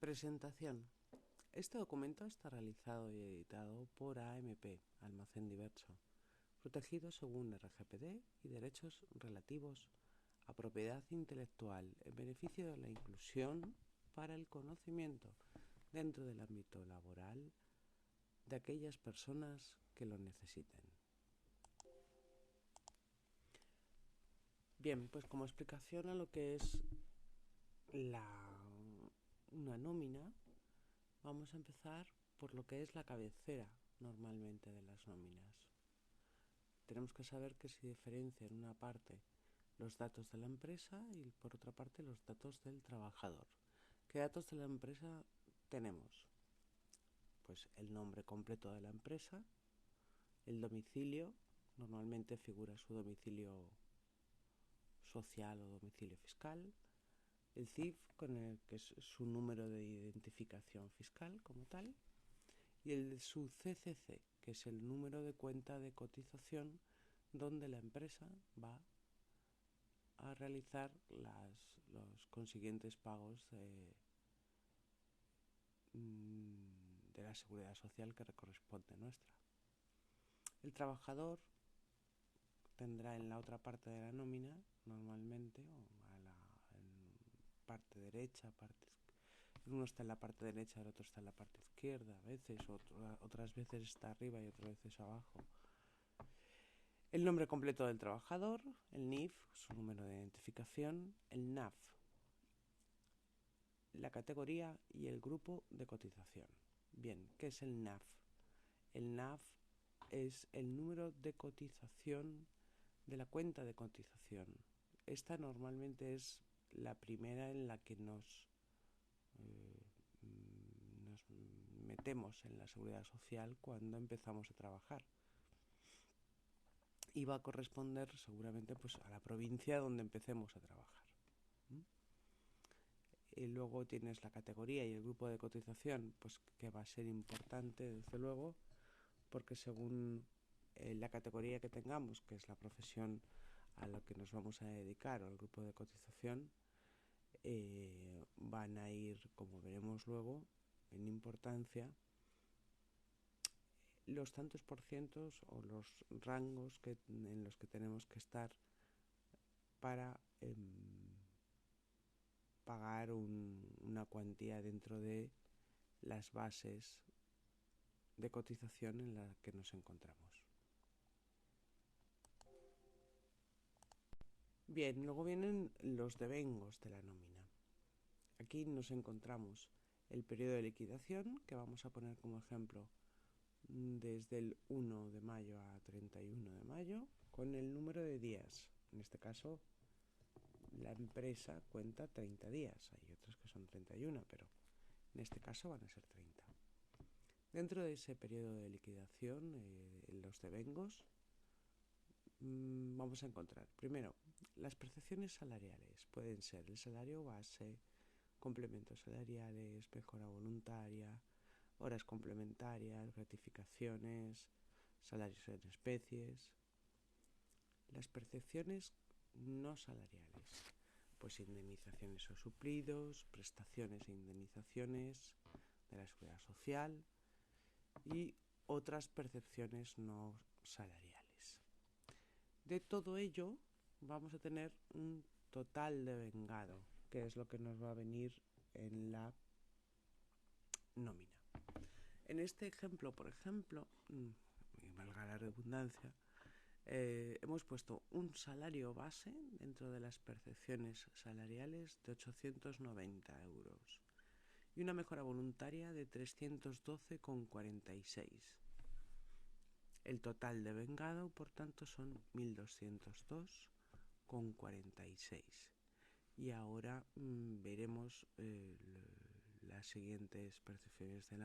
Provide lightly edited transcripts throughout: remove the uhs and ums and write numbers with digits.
Presentación. Este documento está realizado y editado por AMP, Almacén Diverso, protegido según RGPD y derechos relativos a propiedad intelectual en beneficio de la inclusión para el conocimiento dentro del ámbito laboral de aquellas personas que lo necesiten. Bien, pues como explicación a lo que es una nómina, vamos a empezar por lo que es la cabecera normalmente de las nóminas. Tenemos que saber que se diferencia en una parte los datos de la empresa y por otra parte los datos del trabajador. ¿Qué datos de la empresa tenemos? Pues el nombre completo de la empresa, el domicilio, normalmente figura su domicilio social o domicilio fiscal, el CIF, que es su número de identificación fiscal como tal, y su CCC, que es el número de cuenta de cotización donde la empresa va a realizar los consiguientes pagos de la seguridad social que corresponde nuestra. El trabajador tendrá en la otra parte de la nómina, normalmente, en parte derecha, uno está en la parte derecha, el otro está en la parte izquierda, a veces, otras veces está arriba y otras veces abajo. El nombre completo del trabajador, el NIF, su número de identificación, el NAF, la categoría y el grupo de cotización. Bien, ¿qué es el NAF? El NAF es el número de cotización de la cuenta de cotización. Esta normalmente es la primera en la que nos metemos en la seguridad social cuando empezamos a trabajar. Y va a corresponder seguramente pues a la provincia donde empecemos a trabajar. Y luego tienes la categoría y el grupo de cotización, pues que va a ser importante desde luego, porque según la categoría que tengamos, que es la profesión a la que nos vamos a dedicar o el grupo de cotización, van a ir, como veremos luego, en importancia los tantos por cientos o los rangos en los que tenemos que estar para pagar una cuantía dentro de las bases de cotización en la que nos encontramos. Bien, luego vienen los devengos de la nómina. Aquí nos encontramos el periodo de liquidación, que vamos a poner como ejemplo desde el 1 de mayo a 31 de mayo, con el número de días. En este caso, la empresa cuenta 30 días. Hay otras que son 31, pero en este caso van a ser 30. Dentro de ese periodo de liquidación, los devengos, vamos a encontrar, primero, las percepciones salariales. Pueden ser el salario base, complementos salariales, mejora voluntaria, horas complementarias, gratificaciones, salarios en especies. Las percepciones no salariales, pues indemnizaciones o suplidos, prestaciones e indemnizaciones de la seguridad social y otras percepciones no salariales. De todo ello vamos a tener un total devengado, que es lo que nos va a venir en la nómina. En este ejemplo, por ejemplo, valga la redundancia, hemos puesto un salario base dentro de las percepciones salariales de 890 euros y una mejora voluntaria de 312,46. El total devengado, por tanto, son 1.202,46. Y ahora veremos las siguientes percepciones de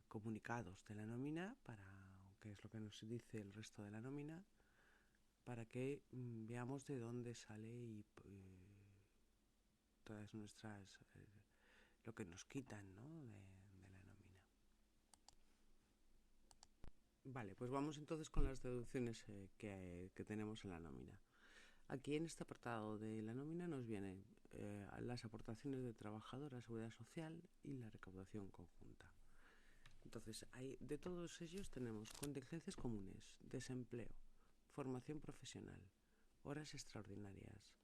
comunicados de la nómina, que es lo que nos dice el resto de la nómina, para que veamos de dónde sale y todas nuestras lo que nos quitan, ¿no?, de la nómina. Vale, pues vamos entonces con las deducciones que tenemos en la nómina. Aquí en este apartado de la nómina nos viene las aportaciones de trabajador a Seguridad Social y la recaudación conjunta. Entonces, de todos ellos tenemos contingencias comunes, desempleo, formación profesional, horas extraordinarias,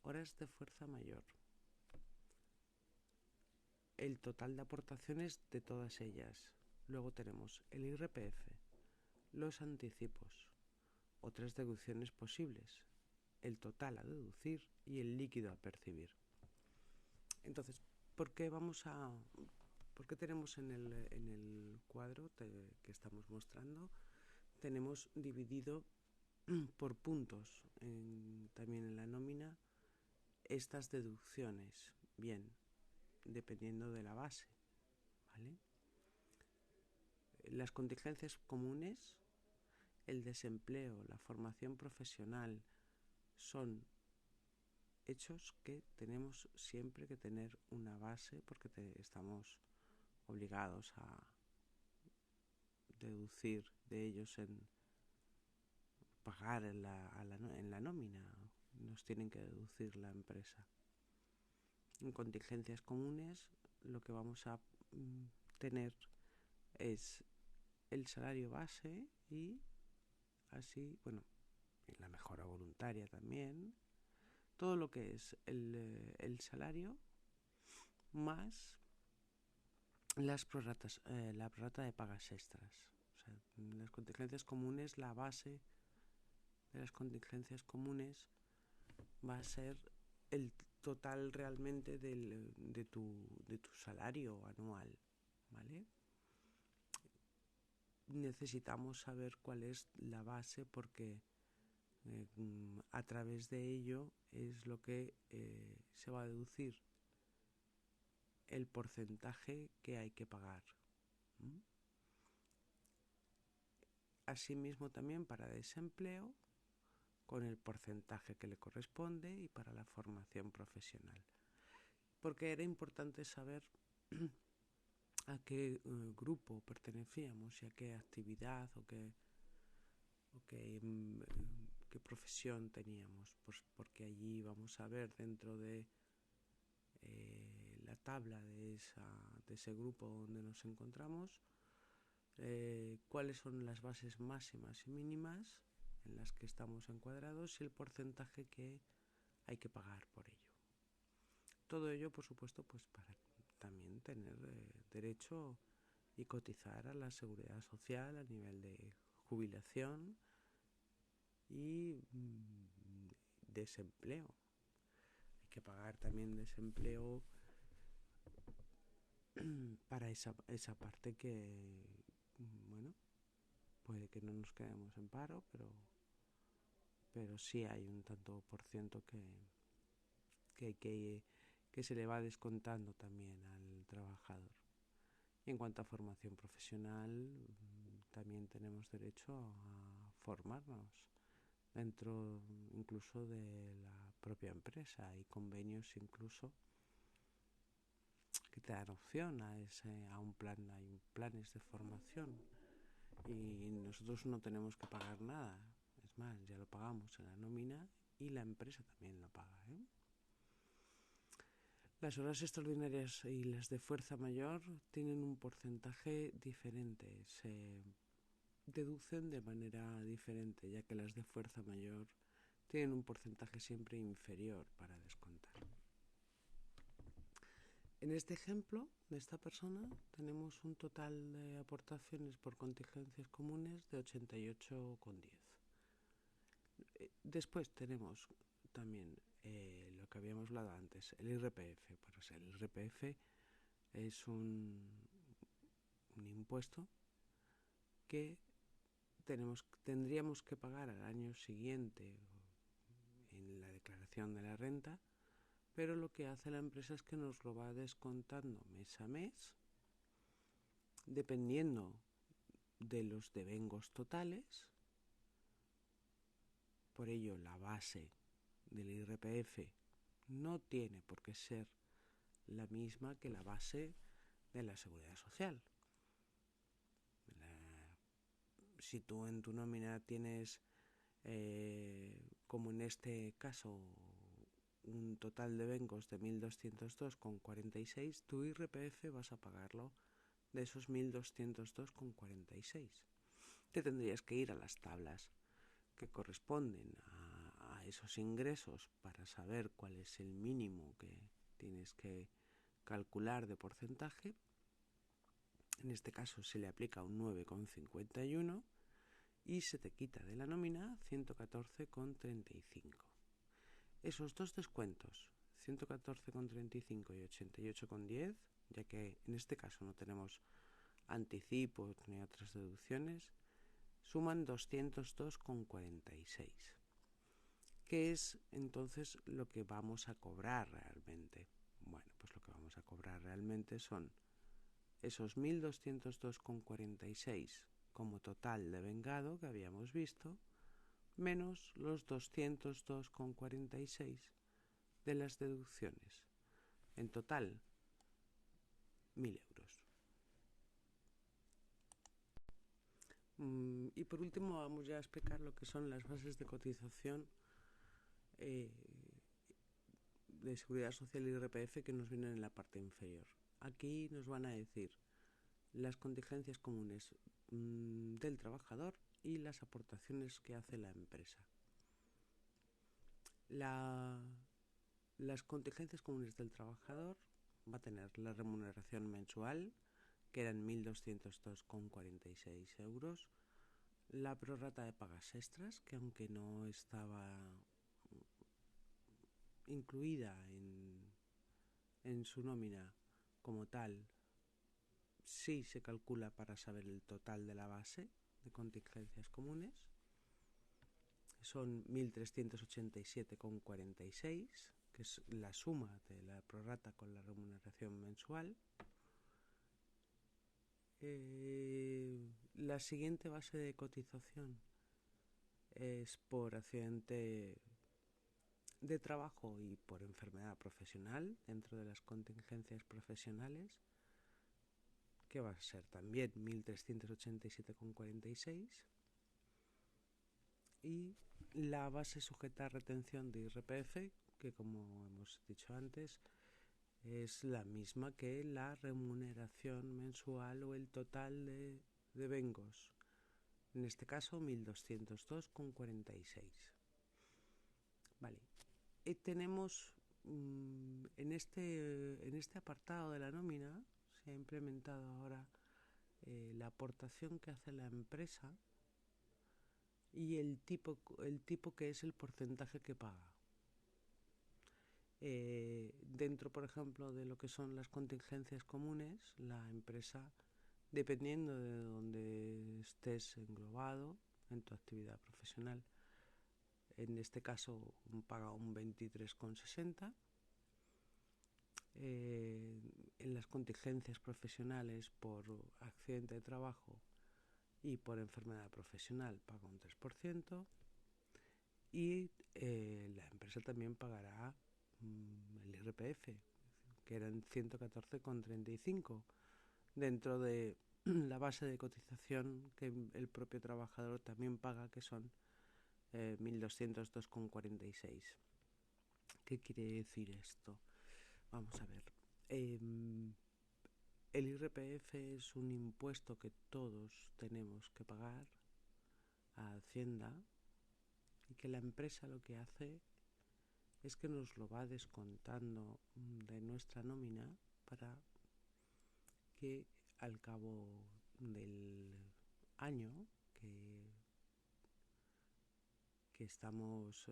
horas de fuerza mayor, el total de aportaciones de todas ellas. Luego tenemos el IRPF, los anticipos, otras deducciones posibles, el total a deducir y el líquido a percibir. Entonces, ¿por qué tenemos en el cuadro que estamos mostrando, tenemos dividido por puntos también en la nómina estas deducciones? Bien, dependiendo de la base, ¿vale? Las contingencias comunes, el desempleo, la formación profesional, son hechos que tenemos siempre que tener una base porque estamos obligados a deducir de ellos en pagar en la nómina, nos tienen que deducir la empresa. En contingencias comunes lo que vamos a tener es el salario base y así, bueno, la mejora voluntaria también, todo lo que es el salario más las prorratas, la prorrata de pagas extras. O sea, en las contingencias comunes, la base de las contingencias comunes va a ser el total realmente de tu salario anual, ¿vale? Necesitamos saber cuál es la base porque a través de ello es lo que se va a deducir el porcentaje que hay que pagar. Asimismo también para desempleo con el porcentaje que le corresponde y para la formación profesional. Porque era importante saber a qué grupo pertenecíamos y a qué actividad o qué profesión teníamos, pues porque allí vamos a ver dentro de la tabla de ese grupo donde nos encontramos cuáles son las bases máximas y mínimas en las que estamos encuadrados y el porcentaje que hay que pagar por ello. Todo ello, por supuesto, pues para también tener derecho y cotizar a la seguridad social a nivel de jubilación y desempleo. Hay que pagar también desempleo para esa parte que, bueno, puede que no nos quedemos en paro, pero sí hay un tanto por ciento que se le va descontando también al trabajador. Y en cuanto a formación profesional, también tenemos derecho a formarnos dentro incluso de la propia empresa. Hay convenios incluso que te dan opción a un plan, hay planes de formación y nosotros no tenemos que pagar nada. Es más, ya lo pagamos en la nómina y la empresa también lo paga, ¿eh? Las horas extraordinarias y las de fuerza mayor tienen un porcentaje diferente, se deducen de manera diferente, ya que las de fuerza mayor tienen un porcentaje siempre inferior para descontar. En este ejemplo de esta persona tenemos un total de aportaciones por contingencias comunes de 88,10. Después tenemos también lo que habíamos hablado antes, el IRPF. Pues el IRPF es un impuesto que tendríamos que pagar al año siguiente en la declaración de la renta, pero lo que hace la empresa es que nos lo va descontando mes a mes, dependiendo de los devengos totales. Por ello, la base del IRPF no tiene por qué ser la misma que la base de la Seguridad Social. Si tú en tu nómina tienes, como en este caso, un total de Bengos de 1.202,46, tu IRPF vas a pagarlo de esos 1.202,46. Te tendrías que ir a las tablas que corresponden a esos ingresos para saber cuál es el mínimo que tienes que calcular de porcentaje. En este caso se le aplica un 9,51 y se te quita de la nómina 114,35. Esos dos descuentos, 114,35 y 88,10, ya que en este caso no tenemos anticipos ni otras deducciones, suman 202,46. ¿Qué es entonces lo que vamos a cobrar realmente? Bueno, pues lo que vamos a cobrar realmente son esos 1.202,46 como total de vengado que habíamos visto, menos los 202,46 de las deducciones. En total, 1.000 euros. Y por último vamos ya a explicar lo que son las bases de cotización de Seguridad Social y IRPF que nos vienen en la parte inferior. Aquí nos van a decir las contingencias comunes del trabajador y las aportaciones que hace la empresa. Las contingencias comunes del trabajador va a tener la remuneración mensual, que eran 1.202,46 euros, la prorrata de pagas extras, que aunque no estaba incluida en su nómina como tal, sí se calcula para saber el total de la base de contingencias comunes. Son 1.387,46, que es la suma de la prorrata con la remuneración mensual. La siguiente base de cotización es por accidente de trabajo y por enfermedad profesional dentro de las contingencias profesionales, que va a ser también 1.387,46. Y la base sujeta a retención de IRPF, que como hemos dicho antes, es la misma que la remuneración mensual o el total de Bengos. En este caso, 1.202,46. Vale. Y tenemos en este apartado de la nómina se ha implementado ahora la aportación que hace la empresa y el tipo que es el porcentaje que paga. Dentro, por ejemplo, de lo que son las contingencias comunes, la empresa, dependiendo de donde estés englobado en tu actividad profesional, en este caso paga un 23,60. En las contingencias profesionales por accidente de trabajo y por enfermedad profesional paga un 3%. Y la empresa también pagará el IRPF, que eran 114,35, dentro de la base de cotización que el propio trabajador también paga, que son 1.202,46. ¿Qué quiere decir esto? Vamos a ver. El IRPF es un impuesto que todos tenemos que pagar a Hacienda y que la empresa lo que hace es que nos lo va descontando de nuestra nómina para que al cabo del año que estamos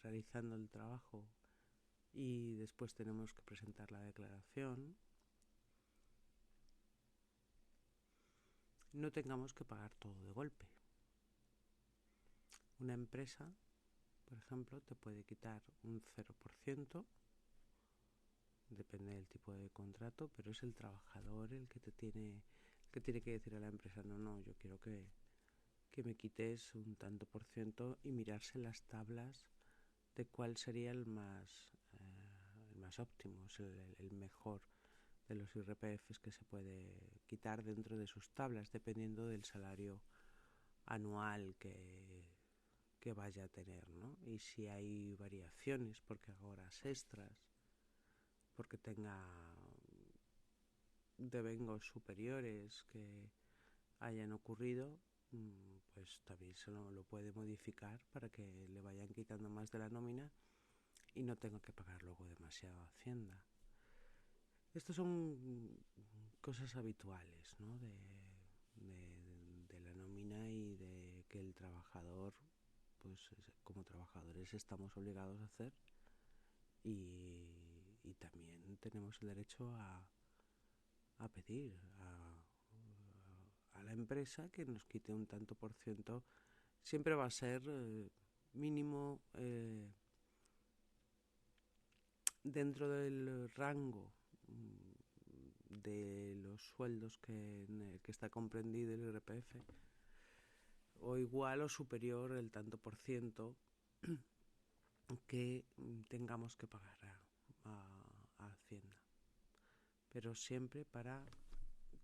realizando el trabajo y después tenemos que presentar la declaración, no tengamos que pagar todo de golpe. Una empresa, por ejemplo, te puede quitar un 0%, depende del tipo de contrato, pero es el trabajador el que tiene que decir a la empresa, no, yo quiero que me quites un tanto por ciento y mirarse las tablas de cuál sería el más óptimo, el mejor de los IRPFs que se puede quitar dentro de sus tablas, dependiendo del salario anual que vaya a tener, ¿no? Y si hay variaciones, porque haga horas extras, porque tenga devengos superiores que hayan ocurrido, pues también se lo puede modificar para que le vayan quitando más de la nómina y no tenga que pagar luego demasiado a Hacienda. Estos son cosas habituales, ¿no? De la nómina y de que el trabajador, pues como trabajadores estamos obligados a hacer, y también tenemos el derecho a pedir a la empresa que nos quite un tanto por ciento. Siempre va a ser mínimo dentro del rango de los sueldos que está comprendido el IRPF, o igual o superior el tanto por ciento que tengamos que pagar a Hacienda, pero siempre para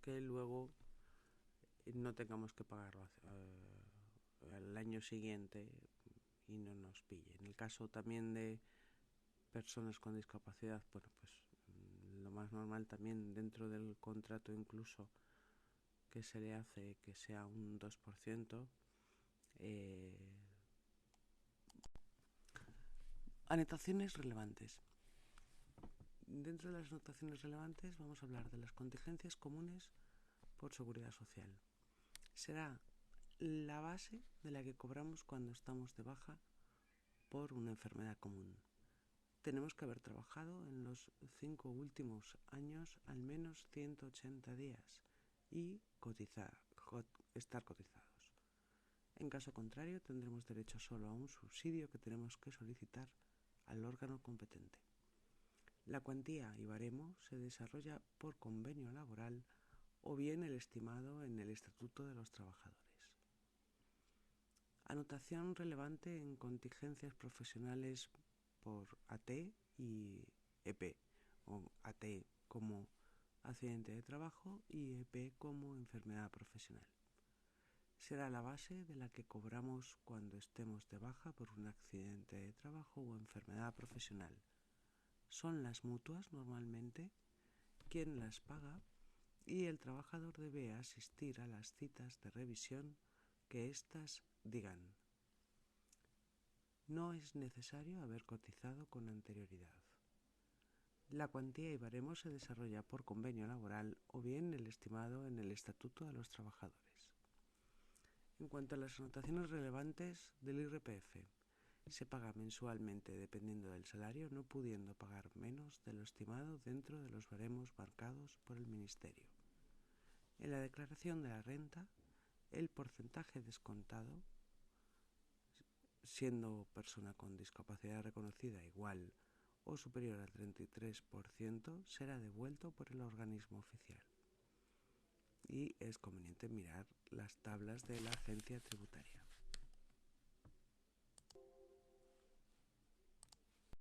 que luego no tengamos que pagarlo al año siguiente y no nos pille. En el caso también de personas con discapacidad, bueno, pues lo más normal también dentro del contrato incluso que se le hace que sea un 2%. Anotaciones relevantes. Dentro de las anotaciones relevantes vamos a hablar de las contingencias comunes por seguridad social. Será la base de la que cobramos cuando estamos de baja por una enfermedad común. Tenemos que haber trabajado en los 5 últimos años al menos 180 días y estar cotizados. En caso contrario, tendremos derecho solo a un subsidio que tenemos que solicitar al órgano competente. La cuantía y baremo se desarrolla por convenio laboral o bien el estimado en el Estatuto de los Trabajadores. Anotación relevante en contingencias profesionales por AT y EP, o AT como accidente de trabajo y EP como enfermedad profesional. Será la base de la que cobramos cuando estemos de baja por un accidente de trabajo o enfermedad profesional. Son las mutuas normalmente quien las paga y el trabajador debe asistir a las citas de revisión que éstas digan. No es necesario haber cotizado con anterioridad. La cuantía y baremo se desarrolla por convenio laboral o bien el estimado en el Estatuto de los Trabajadores. En cuanto a las anotaciones relevantes del IRPF, se paga mensualmente dependiendo del salario, no pudiendo pagar menos de lo estimado dentro de los baremos marcados por el Ministerio. En la declaración de la renta, el porcentaje descontado, siendo persona con discapacidad reconocida igual o superior al 33%, será devuelto por el organismo oficial. Y es conveniente mirar las tablas de la agencia tributaria.